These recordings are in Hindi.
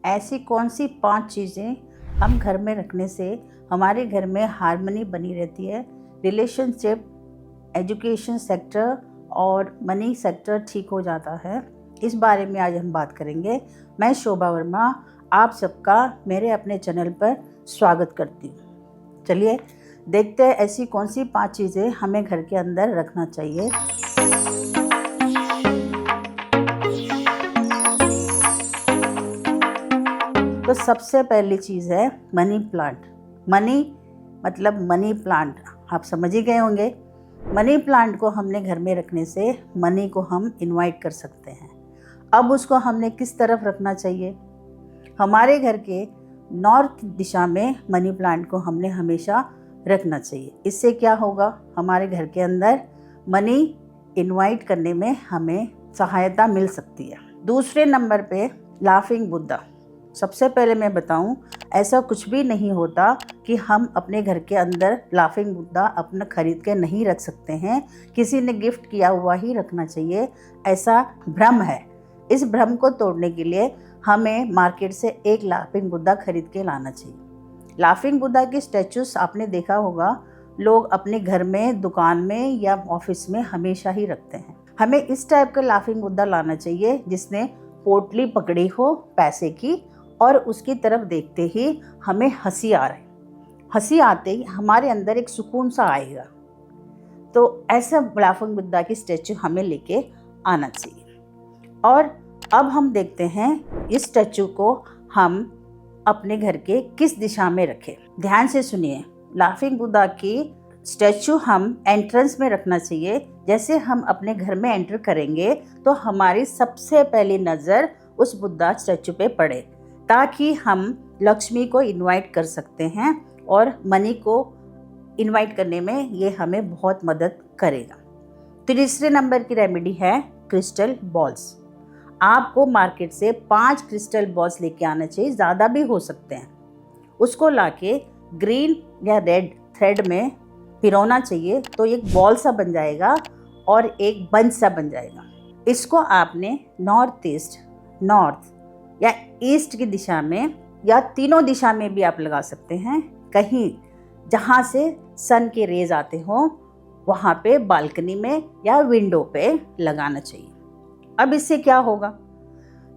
ऐसी कौन सी 5 चीज़ें हम घर में रखने से हमारे घर में हार्मनी बनी रहती है, रिलेशनशिप, एजुकेशन सेक्टर और मनी सेक्टर ठीक हो जाता है। इस बारे में आज हम बात करेंगे। मैं शोभा वर्मा आप सबका मेरे अपने चैनल पर स्वागत करती हूँ। चलिए देखते हैं ऐसी कौन सी 5 चीज़ें हमें घर के अंदर रखना चाहिए। तो सबसे पहली चीज़ है मनी प्लांट। मनी मतलब मनी प्लांट, आप समझ ही गए होंगे। मनी प्लांट को हमने घर में रखने से मनी को हम इनवाइट कर सकते हैं। अब उसको हमने किस तरफ रखना चाहिए? हमारे घर के नॉर्थ दिशा में मनी प्लांट को हमने हमेशा रखना चाहिए। इससे क्या होगा, हमारे घर के अंदर मनी इनवाइट करने में हमें सहायता मिल सकती है। दूसरे नंबर पे लाफिंग बुद्धा। सबसे पहले मैं बताऊं, ऐसा कुछ भी नहीं होता कि हम अपने घर के अंदर लाफिंग बुद्धा अपना खरीद के नहीं रख सकते हैं। किसी ने गिफ्ट किया हुआ ही रखना चाहिए, ऐसा भ्रम है। इस भ्रम को तोड़ने के लिए हमें मार्केट से एक लाफिंग बुद्धा खरीद के लाना चाहिए। लाफिंग बुद्धा की स्टैचूज आपने देखा होगा, लोग अपने घर में, दुकान में या ऑफिस में हमेशा ही रखते हैं। हमें इस टाइप का लाफिंग बुद्धा लाना चाहिए जिसने पोटली पकड़ी हो पैसे की और उसकी तरफ देखते ही हमें हंसी आ रही। हंसी आते ही हमारे अंदर एक सुकून सा आएगा। तो ऐसा लाफिंग बुद्धा की स्टैचू हमें लेके आना चाहिए। और अब हम देखते हैं इस स्टैचू को हम अपने घर के किस दिशा में रखें। ध्यान से सुनिए, लाफिंग बुद्धा की स्टैचू हम एंट्रेंस में रखना चाहिए। जैसे हम अपने घर में एंटर करेंगे तो हमारी सबसे पहली नज़र उस बुद्धा स्टैचू पे पड़े, ताकि हम लक्ष्मी को इनवाइट कर सकते हैं और मनी को इनवाइट करने में ये हमें बहुत मदद करेगा। तीसरे नंबर की रेमेडी है क्रिस्टल बॉल्स। आपको मार्केट से 5 क्रिस्टल बॉल्स लेके आना चाहिए, ज़्यादा भी हो सकते हैं। उसको लाके ग्रीन या रेड थ्रेड में पिरोना चाहिए, तो एक बॉल सा बन जाएगा और एक बंच सा बन जाएगा। इसको आपने नॉर्थ ईस्ट, नॉर्थ या ईस्ट की दिशा में या तीनों दिशा में भी आप लगा सकते हैं। कहीं जहाँ से सन के रेज आते हों वहाँ पे बालकनी में या विंडो पे लगाना चाहिए। अब इससे क्या होगा,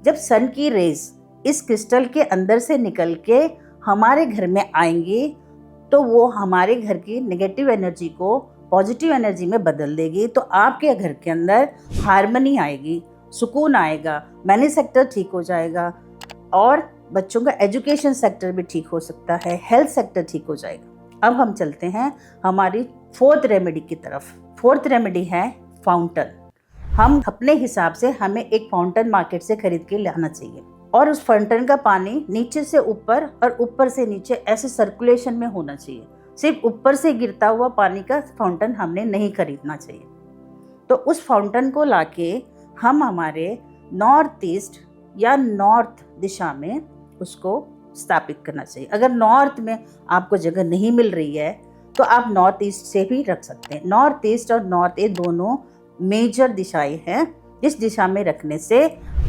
जब सन की रेज इस क्रिस्टल के अंदर से निकल के हमारे घर में आएंगी तो वो हमारे घर की नेगेटिव एनर्जी को पॉजिटिव एनर्जी में बदल देगी। तो आपके घर के अंदर हार्मनी आएगी, सुकून आएगा, मनी सेक्टर ठीक हो जाएगा और बच्चों का एजुकेशन सेक्टर भी ठीक हो सकता है, हेल्थ सेक्टर ठीक हो जाएगा। अब हम चलते हैं हमारी 4th रेमेडी की तरफ। 4th रेमेडी है फाउंटेन। हम अपने हिसाब से हमें एक फाउंटेन मार्केट से खरीद के लाना चाहिए और उस फाउंटेन का पानी नीचे से ऊपर और ऊपर से नीचे ऐसे सर्कुलेशन में होना चाहिए। सिर्फ ऊपर से गिरता हुआ पानी का फाउंटेन हमने नहीं खरीदना चाहिए। तो उस फाउंटेन को लाके हम हमारे नॉर्थ ईस्ट या नॉर्थ दिशा में उसको स्थापित करना चाहिए। अगर नॉर्थ में आपको जगह नहीं मिल रही है तो आप नॉर्थ ईस्ट से भी रख सकते हैं। नॉर्थ ईस्ट और नॉर्थ ईस्ट दोनों मेजर दिशाएं हैं, जिस दिशा में रखने से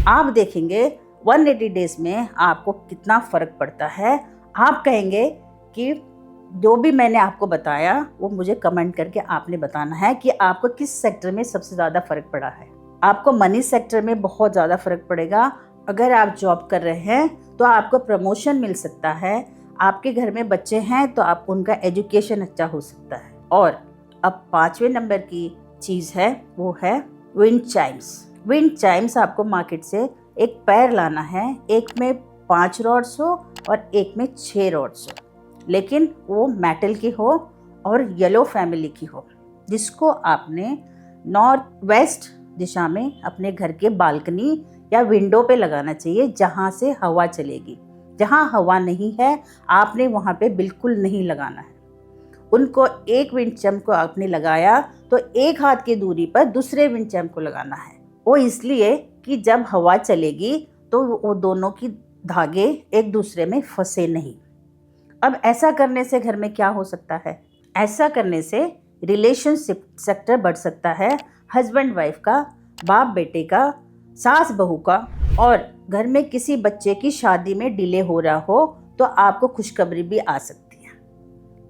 आप देखेंगे 180 डेज में आपको कितना फ़र्क पड़ता है। आप कहेंगे कि जो भी मैंने आपको बताया वो मुझे कमेंट करके आपने बताना है कि आपको किस सेक्टर में सबसे ज़्यादा फ़र्क पड़ा है। आपको मनी सेक्टर में बहुत ज़्यादा फ़र्क पड़ेगा। अगर आप जॉब कर रहे हैं तो आपको प्रमोशन मिल सकता है। आपके घर में बच्चे हैं तो आप उनका एजुकेशन अच्छा हो सकता है। और अब 5वें नंबर की चीज़ है वो है विंड चाइम्स। विंड चाइम्स आपको मार्केट से एक पैर लाना है। एक में 5 रॉड्स हो और एक में 6 रॉड्स हो, लेकिन वो मेटल की हो और येलो फैमिली की हो, जिसको आपने नॉर्थ वेस्ट दिशा में अपने घर के बालकनी या विंडो पे लगाना चाहिए, जहाँ से हवा चलेगी। जहाँ हवा नहीं है आपने वहाँ पे बिल्कुल नहीं लगाना है। उनको एक विंड चाइम को आपने लगाया तो एक हाथ की दूरी पर दूसरे विंड चाइम को लगाना है। वो इसलिए कि जब हवा चलेगी तो वो दोनों की धागे एक दूसरे में फंसे नहीं। अब ऐसा करने से घर में क्या हो सकता है? ऐसा करने से रिलेशनशिप सेक्टर बढ़ सकता है, हस्बैंड वाइफ का, बाप बेटे का, सास बहू का, और घर में किसी बच्चे की शादी में डिले हो रहा हो तो आपको खुशखबरी भी आ सकती है।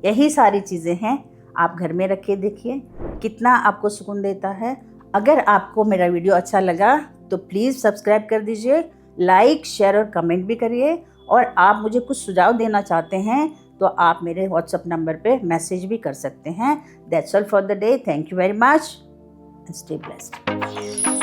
यही सारी चीज़ें हैं, आप घर में रख के देखिए कितना आपको सुकून देता है। अगर आपको मेरा वीडियो अच्छा लगा तो प्लीज़ सब्सक्राइब कर दीजिए, लाइक, शेयर और कमेंट भी करिए। और आप मुझे कुछ सुझाव देना चाहते हैं तो आप मेरे व्हाट्सएप नंबर पे मैसेज भी कर सकते हैं। That's all for the day. Thank you very much and stay blessed.